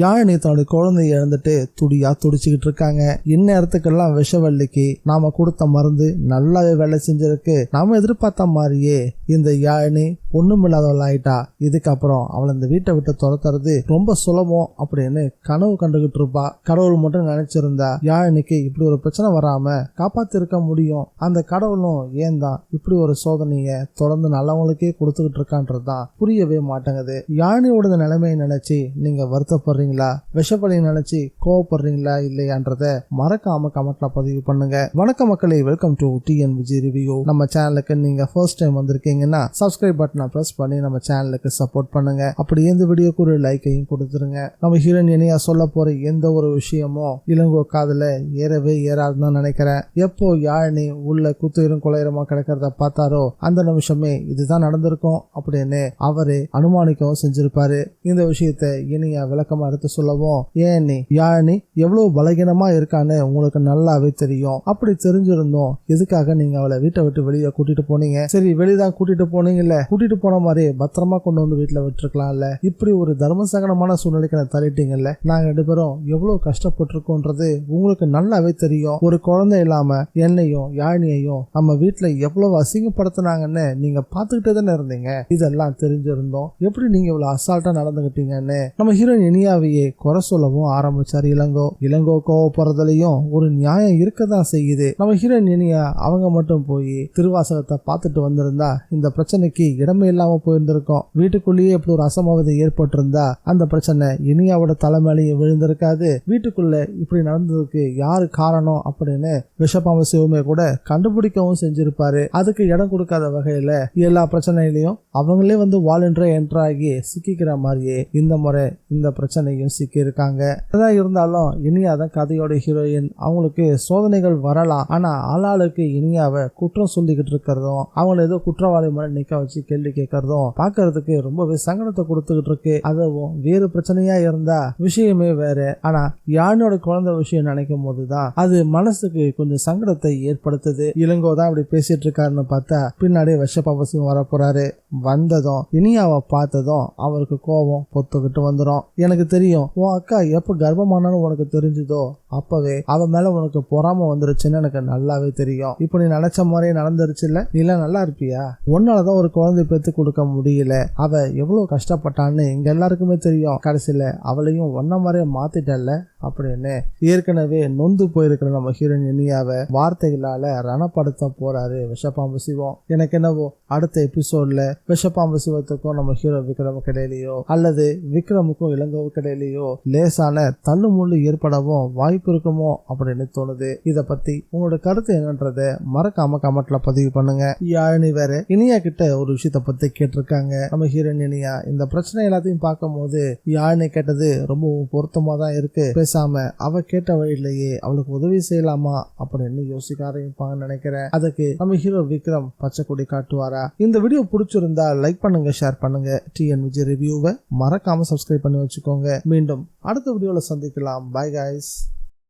யாழினி தன்னுடைய குழந்தைய இழந்துட்டு துடியா துடிச்சுக்கிட்டு இருக்காங்க. இந்நேரத்துக்கெல்லாம் விஷவள்ளிக்கு நாம கொடுத்த மருந்து நல்லாவே வேலை செஞ்சிருக்கு. நாம எதிர்பார்த்த மாதிரியே இந்த யாழினி ஒண்ணுமில்லாதவள் ஆயிட்டா. இதுக்கப்புறம் அவளை இந்த வீட்டை விட்டு துரத்துறது ரொம்ப சுலபம் அப்படின்னு கனவு கண்டுகிட்டு இருப்பா. கடவுள் மட்டும் நினைச்சிருந்தா யாழினிக்கு இப்படி ஒரு பிரச்சனை வராம காப்பாத்திருக்க முடியும். அந்த கடவுளும் ஏன் தான் இப்படி ஒரு சோதனைய தொடர்ந்து நல்லவங்களுக்கே கொடுத்துக்கிட்டு இருக்கான்றதுதான் புரியவே மாட்டேங்குது. யாழினியோட நிலைமையை நினைச்சு நீங்க வருத்தப்படுறீங்களா, விஷப்பலி நினைச்சு கோவப்படுறீங்களா இல்லையான்றத மறக்காம கமெண்ட்ல பதிவு பண்ணுங்க. வணக்கம் மக்களே, வெல்கம் டு TNVG ரிவ்யூ. நம்ம சேனலுக்கு நீங்க ஃபர்ஸ்ட் டைம் வந்திருக்கீங்கன்னா சப்ஸ்கிரைப் பட்டனை பிரஸ் பண்ணி நம்ம சேனலுக்கு சப்போர்ட் பண்ணுங்க. அப்படியே இந்த வீடியோக்கு ஒரு லைக்கையும் கொடுத்துருங்க. நம்ம ஹீரோயின் இனியா சொல்ல போற எந்த ஒரு விஷயமும் இளங்கோ காதுல ஏறவே ஏறாதுன்னு நினைக்கிறேன். எப்போ யாழினி உள்ள குத்துயிரும் கொலையரமா கிடக்கிறத பார்த்தாரோ அந்த நிமிஷமே இதுதான் நடந்திருக்கும் அப்படின்னு அவரு அனுமானிக்கவும் செஞ்சிருப்பாரு. இந்த விஷயத்த இனியா விளக்கமா எடுத்து சொல்லவும், ஏன் நீ யாழினி எவ்வளவு பலகீனமா இருக்கான்னு உங்களுக்கு நல்லாவே தெரியும். அப்படி தெரிஞ்சிருந்தோம் எதுக்காக நீங்க அவளை வீட்டை விட்டு வெளியே கூட்டிட்டு போனீங்க? சரி, வெளிதான் கூட்டிட்டு போனீங்கல்ல, கூட்டிட்டு போன மாதிரி பத்திரமா கொண்டு வந்து வீட்டுல விட்டுருக்கலாம்ல. இப்படி ஒரு தர்மசங்கடமான சூழ்நிலைக்கு தள்ளிட்டீங்கல்ல. நாங்க 2 பேரும் எவ்வளவு கஷ்டப்பட்டிருக்கோன்றது உங்களுக்கு நல்லாவே தெரியும். ஒரு குழந்தை இல்லாம என்னையும் யாழினியையும் நம்ம வீட்டுல எவ்வளவு அசிங்கப்படுத்தினாங்கன்னு நீங்க பாத்துக்கிட்டே தானே இருந்தீங்க. இதெல்லாம் தெரிஞ்சிருந்தோம் எப்படி நீங்க இவ்வளவு அசால்ட்டா நடந்துகிட்டீங்கன்னு நம்ம ஹீரோயின் இனியாவையே குறை சொல்லவும் ஆரம்பிச்சாரு இளங்கோ. இளங்கோ கோவப்படுறதுலயும் ஒரு நியாயம் இருக்கதான் செய்யுது. நம்ம ஹீரோயின் இனியா அவங்க மட்டும் போய் திருவாசகத்தை பார்த்துட்டு வந்திருந்தா இந்த பிரச்சனைக்கு இடமே இல்லாம போயிருந்திருக்கும். வீட்டுக்குள்ளேயே எப்படி ஒரு அசம்பாவிதம் ஏற்பட்டிருந்தா அந்த பிரச்சனை இனியாவோட தலைமையிலையும் விழுந்திருக்காது. வீட்டுக்குள்ள இப்படி நடந்ததுக்கு யாரு காரணம் அப்படின்னு விஷப்பாம்பு சிவமே கூட கண்டுபிடிக்கவும் செஞ்சிருப்பாரு. அதுக்கு இடம் கொடுக்காத வகையில எல்லா பிரச்சனையிலையும் அவங்களே வந்து வாலண்டியரா என்டர் ஆகி சிக்கிக்கிற மாதிரியே இந்த முறை இந்த பிரச்சனையும் சிக்கி இருக்காங்க. அதான் இருந்தாலும் இனியாதான் கதையோட ஹீரோயின். அவங்களுக்கு சோதனைகள் வரலாம், ஆனா ஆளாளுக்கு இனியாவை குற்றம் சொல்லிக்கிட்டு இருக்கிறதும் அவங்களை ஏதோ குற்றவாளி மாதிரி நிக்க வச்சு கேள்வி கேட்கறதும் பாக்குறதுக்கு ரொம்பவே சங்கடத்தை கொடுத்துக்கிட்டு இருக்கு. அதுவும் வேறு பிரச்சனையா இருந்தா விஷயமே வேற. ஆனா யாழினியோட குழந்தை விஷயம் நினைக்கும் போதுதான் அது மனசுக்கு கொஞ்சம் சங்கடத்தை ஏற்படுத்துது. இளங்கோ தான் அப்படி பேசிட்டு இருக்காருன்னு பார்த்தா பின்னாடி விஷப்பாம்பசியம் வர போறாரு. வந்ததும் இனியாவை பார்த்ததும் அவருக்கு கோபம் பொத்துக்கிட்டு வந்துடும். எனக்கு தெரியும் உன் அக்கா எப்ப கர்ப்பமானு உனக்கு தெரிஞ்சதோ அப்பவே அவ மேல உனக்கு பொறாம வந்துருச்சுன்னு எனக்கு நல்லாவே தெரியும். இப்ப நீ நினைச்ச மாதிரியே நடந்துருச்சு இல்ல, நீ எல்லாம் நல்லா இருப்பியா? உன்னாலதான் ஒரு குழந்தை பெத்து கொடுக்க முடியல. அவ எவ்வளவு கஷ்டப்பட்டான்னு இங்க எல்லாருக்குமே தெரியும். கடைசியில அவளையும் ஒன்ன மாதிரியே மாத்திட்டல்ல அப்படின்னு ஏற்கனவே நொந்து போயிருக்கிற நம்ம ஹீரோயின் இனியாவை வார்த்தைகளால ரணப்படுத்த போறாரு விஷப்பாம்பு சிவம். எனக்கு என்னவோ அடுத்த எபிசோட்ல விஷப்பாம்பு சிவத்துக்கும் நம்ம ஹீரோ விக்ரமுக்கு இடையிலையோ அல்லது விக்ரமுக்கும் இளங்கோவுக்கு இடையிலையோ லேசான தள்ளுமுள்ளு ஏற்படவும் வாய்ப்பு இருக்குமோ அப்படின்னு தோணுது. இத பத்தி உங்களோட கருத்து என்னன்றத மறக்காம கமெண்ட்ல பதிவு பண்ணுங்க. யாழினி வேற இனியா கிட்ட ஒரு விஷயத்த பத்தி கேட்டிருக்காங்க. நம்ம ஹீரோயின் இனியா இந்த பிரச்சனை எல்லாத்தையும் பார்க்கும் போது யாழினி கேட்டது ரொம்ப பொருத்தமா தான் இருக்கு. பேசாம அவ கேட்ட வழியிலேயே அவளுக்கு உதவி செய்யலாமா அப்படின்னு யோசிக்க ஆரம்பிப்பாங்கன்னு நினைக்கிறேன். அதுக்கு நம்ம ஹீரோ விக்ரம் பச்சை கொடி காட்டுவாரா? இந்த வீடியோ பிடிச்சிருந்தா லைக் பண்ணுங்க, ஷேர் பண்ணுங்க. TNVG ரிவ்யூவை மறக்காம சப்ஸ்கிரைப் பண்ணி வச்சுக்கோங்க. மீண்டும் அடுத்த வீடியோல சந்திக்கலாம். Bye guys.